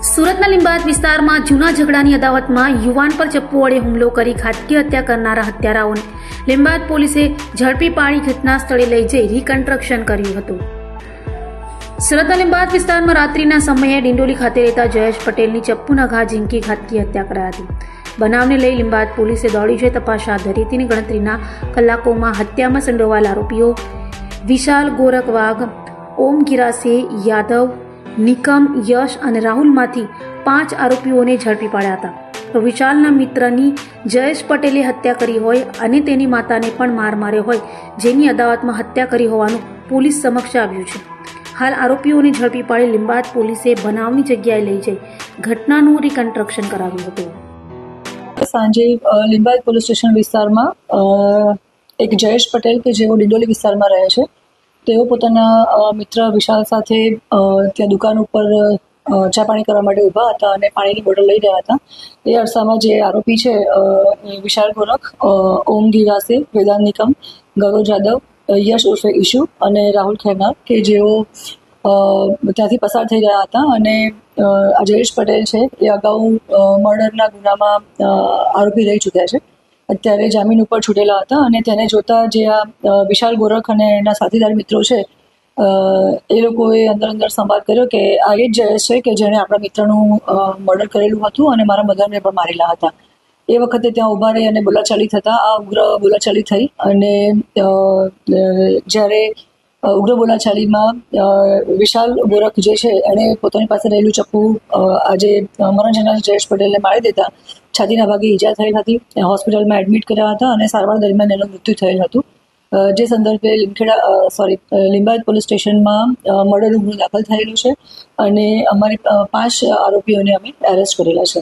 સુરતના લીંબાયત વિસ્તારમાં જૂના ઝઘડાની અદાવતમાં યુવાન પર ચપ્પુ વડે હુમલો કરી ઘાતકી હત્યા કરનારા હત્યારાઓને લીંબાયત પોલીસે ઝડપી પાડી ઘટના સ્થળે લઈ જઈ રિકન્સ્ટ્રક્શન કર્યું હતું. સુરતના લીંબાયત વિસ્તારમાં રાત્રિના સમયે ડિંડોલી ખાતે રહેતા જયેશ પટેલની ચપ્પુના ઘા ઝીંકી ઘાતકી હત્યા કરાઈ હતી. બનાવને લઈ લીંબાયત પોલીસે દોડી જઈ તપાસ હાથ ધરી હતી. ગણતરીના કલાકોમાં હત્યામાં સંડોવાયેલા આરોપીઓ વિશાલ ગોરખવાગ, ઓમ ગિરાસે યાદવ, નિકમ, યશ અને રાહુલમાંથી 5 આરોપીઓને ઝડપી પાડ્યા હતા. તો વિશાલના મિત્રની જયેશ પટેલે હત્યા કરી હોય અને તેની માતાને પણ માર માર્યો હોય, જેની અદાવતમાં હત્યા કરી હોવાનું પોલીસ સમક્ષ આવ્યું છે. હાલ આરોપીઓને ઝડપી પાડી લીંબાયત પોલીસે બનાવની જગ્યાએ લઈ જઈ ઘટનાનું રિકન્સ્ટ્રક્શન કરાવ્યું હતું. સાંજે લીંબાયત પોલીસ સ્ટેશન વિસ્તારમાં એક જયેશ પટેલ કે જેઓ ડિંડોલી વિસ્તારમાં રહે છે, તેઓ પોતાના મિત્ર વિશાલ સાથે ત્યાં દુકાન ઉપર ચા પાણી કરવા માટે ઊભા હતા અને પાણીની બોટલ લઈ રહ્યા હતા. એ અરસામાં જે આરોપી છે વિશાલ ગોરખ, ઓમ ગિરાસે, વેદાંત નિકમ, ગૌરવ જાદવ, યશ ઉર્ફે ઈશુ અને રાહુલ ખેરનાર કે જેઓ ત્યાંથી પસાર થઈ રહ્યા હતા. અને આ જયેશ પટેલ છે એ અગાઉ મર્ડરના ગુનામાં આરોપી રહી ચૂક્યા છે. અત્યારે જામીન ઉપર છૂટેલા હતા અને તેને જોતા જે આ વિશાલ ગોરખ અને એના સાથીદાર મિત્રો છે એ લોકોએ અંદર સંવાદ કર્યો કે આ એ જ જયેશ છે કે જેણે આપણા મિત્રનું મર્ડર કરેલું હતું અને મારા મધરને પણ મારેલા હતા. એ વખતે ત્યાં ઊભા રહી અને બોલાચાલી થતાં આ ઉગ્ર બોલાચાલી થઈ અને જ્યારે ઉગ્ર બોલાચાલીમાં વિશાલ ગોરખ જે છે એણે પોતાની પાસે રહેલું ચપ્પુ આજે મરણ જનાર જયેશ પટેલને મારી દેતા છાતીના ભાગે ઈજા થઈ હતી. હોસ્પિટલમાં એડમિટ કર્યા હતા અને સારવાર દરમિયાન એનું મૃત્યુ થયેલ હતું. જે સંદર્ભે લીંબાયત પોલીસ સ્ટેશનમાં મર્ડરનો ગુનો દાખલ થયેલો છે અને અમારી 5 આરોપીઓને અમે એરેસ્ટ કરેલા છે.